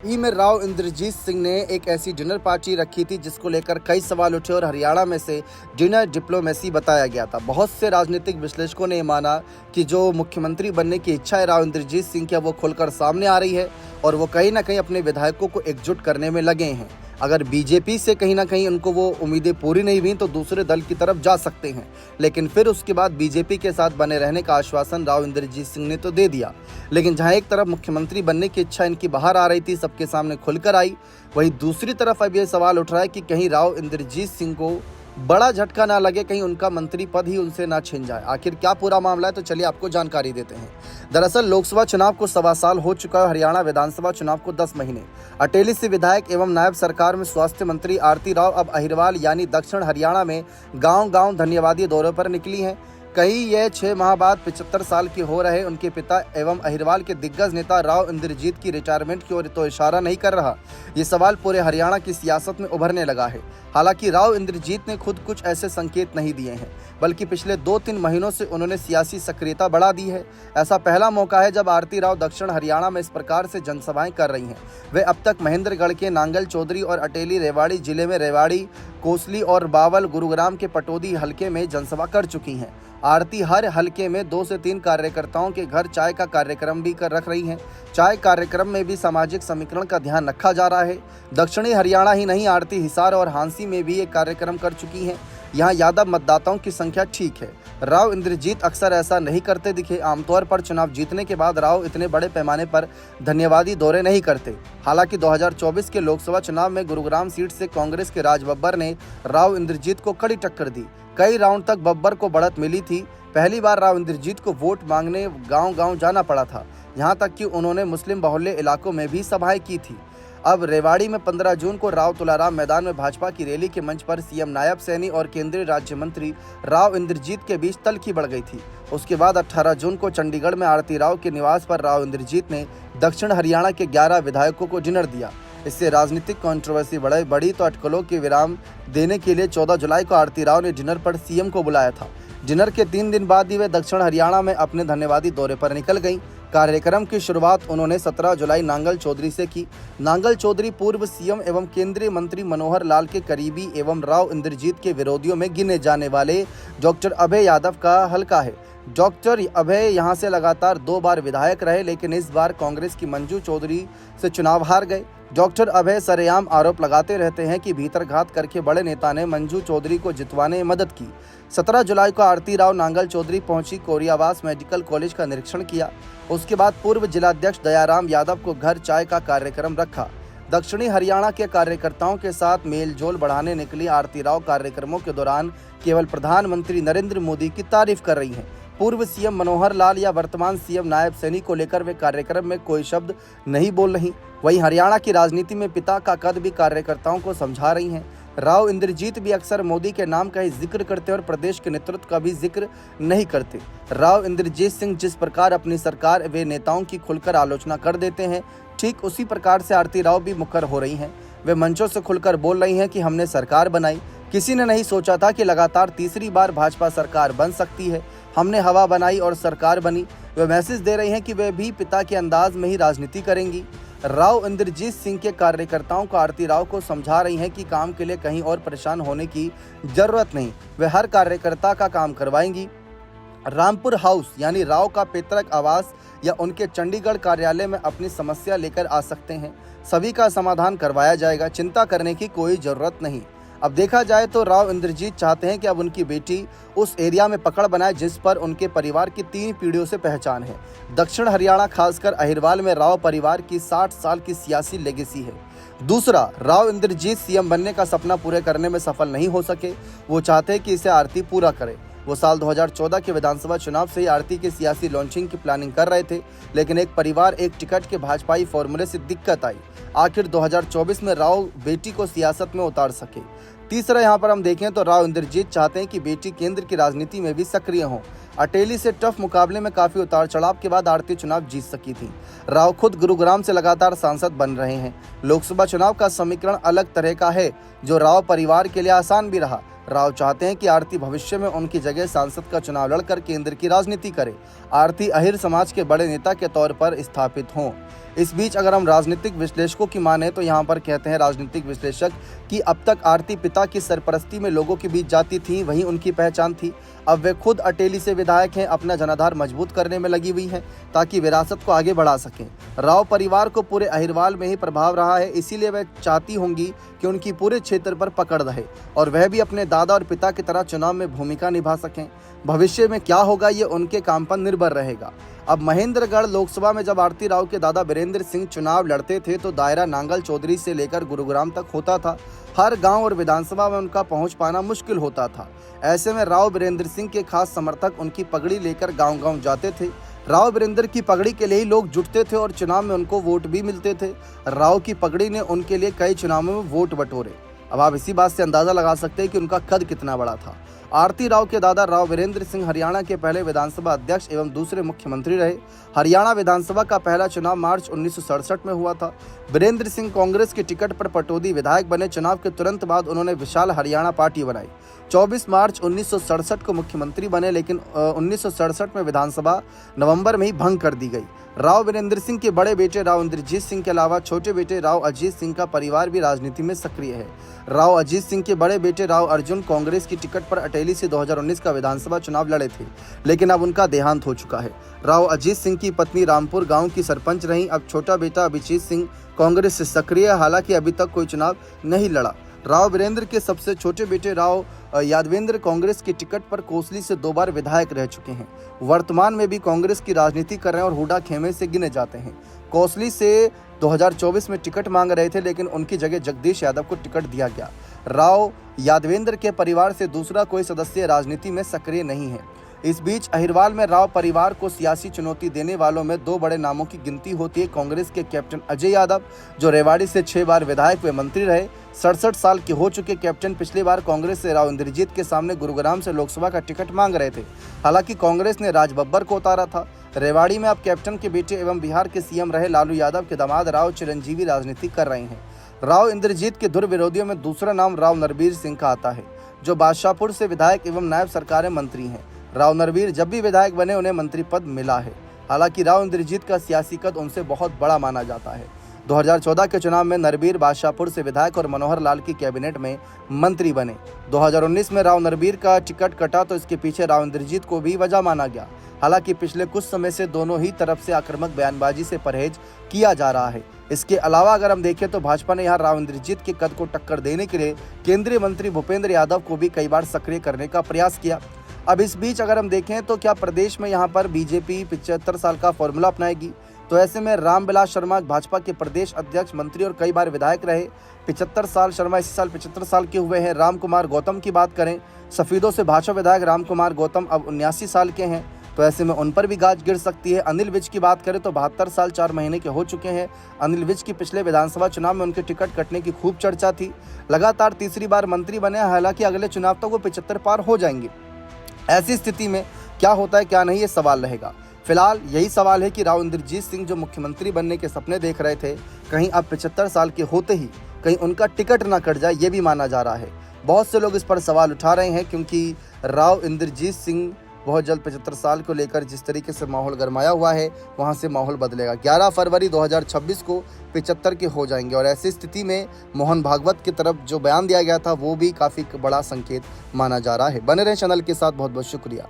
में राव इंद्रजीत सिंह ने एक ऐसी डिनर पार्टी रखी थी जिसको लेकर कई सवाल उठे और हरियाणा में से डिनर डिप्लोमेसी बताया गया था। बहुत से राजनीतिक विश्लेषकों ने माना कि जो मुख्यमंत्री बनने की इच्छा है राव इंद्रजीत सिंह की, वो खुलकर सामने आ रही है और वो कहीं ना कहीं अपने विधायकों को एकजुट करने में लगे हैं। अगर बीजेपी से कहीं ना कहीं उनको वो उम्मीदें पूरी नहीं हुई तो दूसरे दल की तरफ जा सकते हैं, लेकिन फिर उसके बाद बीजेपी के साथ बने रहने का आश्वासन राव इंद्रजीत सिंह ने तो दे दिया। लेकिन जहां एक तरफ मुख्यमंत्री बनने की इच्छा इनकी बाहर आ रही थी, सबके सामने खुलकर आई, वहीं दूसरी तरफ अब ये सवाल उठ रहा है कि कहीं राव इंद्रजीत सिंह को बड़ा झटका ना लगे, कहीं उनका मंत्री पद ही उनसे ना छिन जाए। आखिर क्या पूरा मामला है, तो चलिए आपको जानकारी देते हैं। दरअसल लोकसभा चुनाव को 1.25 साल हो चुका है, हरियाणा विधानसभा चुनाव को 10 महीने। अटेली से विधायक एवं नायब सरकार में स्वास्थ्य मंत्री आरती राव अब अहिरवाल यानी दक्षिण हरियाणा में गांव-गांव धन्यवादी दौरे पर निकली हैं। कहीं यह 6 माह बाद 75 साल के हो रहे उनके पिता एवं अहिरवाल के दिग्गज नेता राव इंद्रजीत की रिटायरमेंट की ओर तो इशारा नहीं कर रहा। ये सवाल पूरे हरियाणा की सियासत में उभरने लगा है। हालांकि राव इंद्रजीत ने खुद कुछ ऐसे संकेत नहीं दिए हैं, बल्कि पिछले 2-3 महीनों से उन्होंने सियासी सक्रियता बढ़ा दी है। ऐसा पहला मौका है जब आरती राव दक्षिण हरियाणा में इस प्रकार से जनसभाएं कर रही हैं। वे अब तक महेंद्रगढ़ के नांगल चौधरी और अटेली रेवाड़ी जिले में रेवाड़ी, कोसली और बावल, गुरुग्राम के पटौदी हलके में जनसभा कर चुकी हैं। आरती हर हलके में 2 से 3 कार्यकर्ताओं के घर चाय का कार्यक्रम भी कर रख रही हैं। चाय कार्यक्रम में भी सामाजिक समीकरण का ध्यान रखा जा रहा है। दक्षिणी हरियाणा ही नहीं, आरती हिसार और हांसी में भी एक कार्यक्रम कर चुकी हैं। यहाँ यादव मतदाताओं की संख्या ठीक है। राव इंद्रजीत अक्सर ऐसा नहीं करते दिखे। आमतौर पर चुनाव जीतने के बाद राव इतने बड़े पैमाने पर धन्यवादी दौरे नहीं करते। हालांकि 2024 के लोकसभा चुनाव में गुरुग्राम सीट से कांग्रेस के राज बब्बर ने राव इंद्रजीत को कड़ी टक्कर दी। कई राउंड तक बब्बर को बढ़त मिली थी। पहली बार राव इंद्रजीत को वोट मांगने गांव-गांव जाना पड़ा था। यहां तक कि उन्होंने मुस्लिम बहुल्य इलाकों में भी सभाएं की थी। अब रेवाड़ी में 15 जून को राव तुलाराम मैदान में भाजपा की रैली के मंच पर सीएम नायब सैनी और केंद्रीय राज्य मंत्री राव इंद्रजीत के बीच तल्खी बढ़ गई थी। उसके बाद 18 जून को चंडीगढ़ में आरती राव के निवास पर राव इंद्रजीत ने दक्षिण हरियाणा के 11 विधायकों को डिनर दिया। इससे राजनीतिक कंट्रोवर्सी बढ़ी तो अटकलों के विराम देने के लिए 14 जुलाई को आरती राव ने डिनर पर सीएम को बुलाया था। डिनर के 3 दिन बाद ही वे दक्षिण हरियाणा में अपने धन्यवादी दौरे पर निकल गईं। कार्यक्रम की शुरुआत उन्होंने 17 जुलाई नांगल चौधरी से की। नांगल चौधरी पूर्व सीएम एवं केंद्रीय मंत्री मनोहर लाल के करीबी एवं राव इंद्रजीत के विरोधियों में गिने जाने वाले डॉक्टर अभय यादव का हलका है। डॉक्टर अभय यहां से लगातार 2 बार विधायक रहे, लेकिन इस बार कांग्रेस की मंजू चौधरी से चुनाव हार गए। डॉक्टर अभय सरेआम आरोप लगाते रहते हैं कि भीतरघात करके बड़े नेता ने मंजू चौधरी को जितवाने में मदद की। 17 जुलाई को आरती राव नांगल चौधरी पहुंची, कोरियावास मेडिकल कॉलेज का निरीक्षण किया। उसके बाद पूर्व जिलाध्यक्ष दयाराम यादव को घर चाय का कार्यक्रम रखा। दक्षिणी हरियाणा के कार्यकर्ताओं के साथ मेलजोल बढ़ाने निकली आरती राव कार्यक्रमों के दौरान केवल प्रधानमंत्री नरेंद्र मोदी की तारीफ कर रही हैं। पूर्व सीएम मनोहर लाल या वर्तमान सीएम नायब सैनी को लेकर वे कार्यक्रम में कोई शब्द नहीं बोल रही। वहीं हरियाणा की राजनीति में पिता का कद भी कार्यकर्ताओं को समझा रही हैं। राव इंद्रजीत भी अक्सर मोदी के नाम का ही जिक्र करते और प्रदेश के नेतृत्व का भी जिक्र नहीं करते। राव इंद्रजीत सिंह जिस प्रकार अपनी सरकार व नेताओं की खुलकर आलोचना कर देते हैं, ठीक उसी प्रकार से आरती राव भी मुखर हो रही हैं। वे मंचों से खुलकर बोल रही हैं कि हमने सरकार बनाई। किसी ने नहीं सोचा था कि लगातार तीसरी बार भाजपा सरकार बन सकती है। हमने हवा बनाई और सरकार बनी। वे मैसेज दे रही हैं कि वे भी पिता के अंदाज में ही राजनीति करेंगी। राव इंद्रजीत सिंह के कार्यकर्ताओं को आरती राव को समझा रही हैं कि काम के लिए कहीं और परेशान होने की जरूरत नहीं, वे हर कार्यकर्ता का काम करवाएंगी। रामपुर हाउस यानी राव का पैतृक आवास या उनके चंडीगढ़ कार्यालय में अपनी समस्या लेकर आ सकते हैं। सभी का समाधान करवाया जाएगा, चिंता करने की कोई ज़रूरत नहीं। अब देखा जाए तो राव इंद्रजीत चाहते हैं कि अब उनकी बेटी उस एरिया में पकड़ बनाए जिस पर उनके परिवार की 3 पीढ़ियों से पहचान है। दक्षिण हरियाणा खासकर अहिरवाल में राव परिवार की 60 साल की सियासी लेगेसी है। दूसरा, राव इंद्रजीत सीएम बनने का सपना पूरे करने में सफल नहीं हो सके। वो चाहते हैं कि इसे आरती पूरा करे। वो साल 2014 के विधानसभा चुनाव से ही आरती की सियासी लॉन्चिंग की प्लानिंग कर रहे थे, लेकिन एक परिवार एक टिकट के भाजपाई फॉर्मूले से दिक्कत आई। आखिर 2024 में राव बेटी को सियासत में उतार सके। तीसरा, यहाँ पर हम देखें तो राव इंद्रजीत चाहते हैं कि बेटी केंद्र की राजनीति में भी सक्रिय हों। अटेली से टफ मुकाबले में काफी उतार चढ़ाव के बाद आरती चुनाव जीत सकी थी। राव खुद गुरुग्राम से लगातार सांसद बन रहे हैं। लोकसभा चुनाव का समीकरण अलग तरह का है, जो राव परिवार के लिए आसान भी रहा। राव चाहते हैं कि आरती भविष्य में उनकी जगह सांसद का चुनाव लड़कर केंद्र की राजनीति करे। आरती अहिर समाज के बड़े नेता के तौर पर स्थापित हों। इस बीच अगर हम राजनीतिक विश्लेषकों की माने तो यहाँ पर कहते हैं राजनीतिक विश्लेषक कि अब तक आरती पिता की सरपरस्ती में लोगों के बीच जाती थी, वही उनकी पहचान थी। अब वे खुद अटेली से विधायक हैं, अपना जनाधार मजबूत करने में लगी हुई हैं ताकि विरासत को आगे बढ़ा सकें। राव परिवार को पूरे अहिरवाल में ही प्रभाव रहा है, इसीलिए वह चाहती होंगी कि उनकी पूरे क्षेत्र पर पकड़ रहे और वह भी अपने दादा और पिता की तरह चुनाव में भूमिका निभा सकें। भविष्य में क्या होगा ये उनके काम पर निर्भर रहेगा। अब महेंद्रगढ़ लोकसभा में जब आरती राव के दादा बीरेंद्र सिंह चुनाव लड़ते थे तो दायरा नांगल चौधरी से लेकर गुरुग्राम तक होता था। हर गांव और विधानसभा में उनका पहुंच पाना मुश्किल होता था। ऐसे में राव बीरेंद्र सिंह के खास समर्थक उनकी पगड़ी लेकर गांव-गांव जाते थे। राव बीरेंद्र की पगड़ी के लिए ही लोग जुटते थे और चुनाव में उनको वोट भी मिलते थे। राव की पगड़ी ने उनके लिए कई चुनावों में वोट बटोरे। अब आप इसी बात से अंदाजा लगा सकते हैं कि उनका कद कितना बड़ा था। आरती राव के दादा राव वीरेंद्र सिंह हरियाणा के पहले विधानसभा अध्यक्ष एवं दूसरे मुख्यमंत्री रहे। हरियाणा विधानसभा का पहला चुनाव मार्च 1967 में हुआ था। वीरेंद्र सिंह कांग्रेस के टिकट पर पटौदी विधायक बने। चुनाव के तुरंत बाद उन्होंने विशाल हरियाणा पार्टी बनाई। 24 मार्च 1967 को मुख्यमंत्री बने, लेकिन 1967 में विधानसभा नवंबर में ही भंग कर दी गई। राव वीरेंद्र सिंह के बड़े बेटे राव इंद्रजीत सिंह के अलावा छोटे बेटे राव अजीत सिंह का परिवार भी राजनीति में सक्रिय है। राव अजीत सिंह के बड़े बेटे राव अर्जुन कांग्रेस की टिकट पर अटेली से 2019 का विधानसभा चुनाव लड़े थे, लेकिन अब उनका देहांत हो चुका है। राव अजीत सिंह की पत्नी रामपुर गांव की सरपंच रहीं। अब छोटा बेटा अभिजीत सिंह कांग्रेस से सक्रिय है, हालांकि अभी तक कोई चुनाव नहीं लड़ा। राव वीरेंद्र के सबसे छोटे बेटे राव यादवेंद्र कांग्रेस की टिकट पर कोसली से 2 बार विधायक रह चुके हैं। वर्तमान में भी कांग्रेस की राजनीति कर रहे हैं और हुडा खेमे से गिने जाते हैं। कोसली से 2024 में टिकट मांग रहे थे, लेकिन उनकी जगह जगदीश यादव को टिकट दिया गया। राव यादवेंद्र के परिवार से दूसरा कोई सदस्य राजनीति में सक्रिय नहीं है। इस बीच अहिरवाल में राव परिवार को सियासी चुनौती देने वालों में 2 बड़े नामों की गिनती होती है। कांग्रेस के कैप्टन अजय यादव, जो रेवाड़ी से 6 बार विधायक व मंत्री रहे। 67 साल के हो चुके कैप्टन पिछली बार कांग्रेस से राव इंद्रजीत के सामने गुरुग्राम से लोकसभा का टिकट मांग रहे थे, हालांकि कांग्रेस ने राज बब्बर को उतारा था। रेवाड़ी में अब कैप्टन के बेटे एवं बिहार के सीएम रहे लालू यादव के दामाद राव चिरंजीवी राजनीति कर रहे हैं। राव इंद्रजीत के धुर विरोधियों में दूसरा नाम राव नरबीर सिंह का आता है, जो बादशाहपुर से विधायक एवं नायब सरकार मंत्री हैं। राव नरबीर जब भी विधायक बने उन्हें मंत्री पद मिला है, हालांकि राव इंद्रजीत का सियासी कद उनसे बहुत बड़ा माना जाता है। 2014 के चुनाव में नरबीर बादशाहपुर से विधायक और मनोहर लाल की कैबिनेट में मंत्री बने। 2019 में राव नरबीर का टिकट कटा तो इसके पीछे राव इंद्रजीत को भी वजह माना गया। हालांकि पिछले कुछ समय से दोनों ही तरफ से आक्रामक बयानबाजी से परहेज किया जा रहा है। इसके अलावा अगर हम देखें तो भाजपा ने यहाँ राव इंद्रजीत के कद को टक्कर देने के लिए केंद्रीय मंत्री भूपेंद्र यादव को भी कई बार सक्रिय करने का प्रयास किया। अब इस बीच अगर हम देखें तो क्या प्रदेश में यहाँ पर बीजेपी 75 साल का फॉर्मूला अपनाएगी? तो ऐसे में रामविलास शर्मा भाजपा के प्रदेश अध्यक्ष, मंत्री और कई बार विधायक रहे। 75 साल शर्मा इसी साल 75 साल के हुए हैं। राम कुमार गौतम की बात करें, सफीदों से भाजपा विधायक राम कुमार गौतम अब 79 साल के हैं, तो ऐसे में उन पर भी गाज गिर सकती है। अनिल विज की बात करें तो 72 साल 4 महीने के हो चुके हैं। अनिल विज की पिछले विधानसभा चुनाव में उनके टिकट कटने की खूब चर्चा थी। लगातार तीसरी बार मंत्री बने, हालांकि अगले चुनाव तक वो 75 पार हो जाएंगे। ऐसी स्थिति में क्या होता है क्या नहीं, ये सवाल रहेगा। फिलहाल यही सवाल है कि राव इंद्रजीत सिंह जो मुख्यमंत्री बनने के सपने देख रहे थे, कहीं अब 75 साल के होते ही कहीं उनका टिकट ना कट जाए, ये भी माना जा रहा है। बहुत से लोग इस पर सवाल उठा रहे हैं, क्योंकि राव इंद्रजीत सिंह बहुत जल्द 75 साल को लेकर जिस तरीके से माहौल गरमाया हुआ है, वहाँ से माहौल बदलेगा। 11 फरवरी 2026 को 75 के हो जाएंगे और ऐसी स्थिति में मोहन भागवत की तरफ जो बयान दिया गया था वो भी काफ़ी बड़ा संकेत माना जा रहा है। बने रहें चैनल के साथ, बहुत बहुत शुक्रिया।